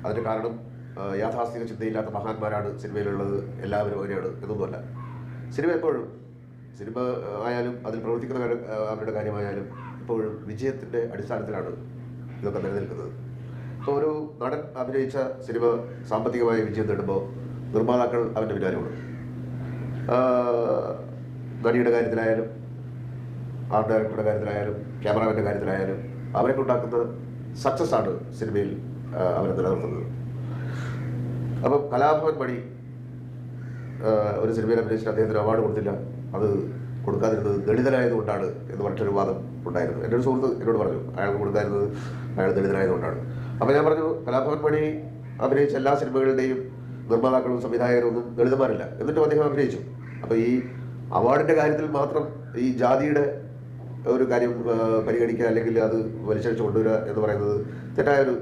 അതിന് കാരണം യാഥാസ്ഥിക ചിന്തയില്ലാത്ത മഹാന്മാരാണ് സിനിമയിലുള്ളത്, എല്ലാവരും അങ്ങനെയാണ് എന്നൊന്നുമല്ല. സിനിമ എപ്പോഴും, സിനിമ ആയാലും അതിൽ പ്രവർത്തിക്കുന്ന അവരുടെ കാര്യമായാലും ഇപ്പോഴും വിജയത്തിൻ്റെ അടിസ്ഥാനത്തിലാണ് ഇതൊക്കെ നിലനിൽക്കുന്നത്. ഇപ്പോൾ ഒരു നടൻ അഭിനയിച്ച സിനിമ സാമ്പത്തികമായ വിജയം നേടുമ്പോൾ നിർമ്മാതാക്കൾ അവൻ്റെ പിന്നാലെയുണ്ട്. നടിയുടെ കാര്യത്തിലായാലും ആർട്ട് ഡയറക്ടറുടെ കാര്യത്തിലായാലും ക്യാമറാമാൻ്റെ കാര്യത്തിലായാലും അവരൊക്കെ ഉണ്ടാക്കുന്ന സക്സസ് ആണ് സിനിമയിൽ അവരെ നിലനിർത്തുന്നത്. അപ്പം കലാഭവൻ മണി ഒരു സിനിമയിൽ അഭിനയിച്ചിട്ട് അദ്ദേഹത്തിന് അവാർഡ് കൊടുത്തില്ല, അത് കൊടുക്കാതിരുന്നത് ദളിതനായതുകൊണ്ടാണ് എന്ന് പറഞ്ഞൊരു വാദം ഉണ്ടായിരുന്നു. എൻ്റെ ഒരു സുഹൃത്ത് എന്നോട് പറഞ്ഞു അയാൾക്ക് കൊടുക്കാതിരുന്നത് അയാൾ ദളിതനായതുകൊണ്ടാണ്. അപ്പോൾ ഞാൻ പറഞ്ഞു, കലാഭവൻ മണി അഭിനയിച്ച എല്ലാ സിനിമകളുടെയും നിർമ്മാതാക്കളും സംവിധായകരും ഒന്നും ദളിതന്മാരില്ല, എന്നിട്ടും അദ്ദേഹം അഭിനയിച്ചു. അപ്പോൾ ഈ അവാർഡിൻ്റെ കാര്യത്തിൽ മാത്രം ഈ ജാതിയുടെ ഒരു കാര്യം പരിഗണിക്കുക അല്ലെങ്കിൽ അത് വലിച്ചഴിച്ച് കൊണ്ടുവരിക എന്ന് പറയുന്നത് തെറ്റായൊരു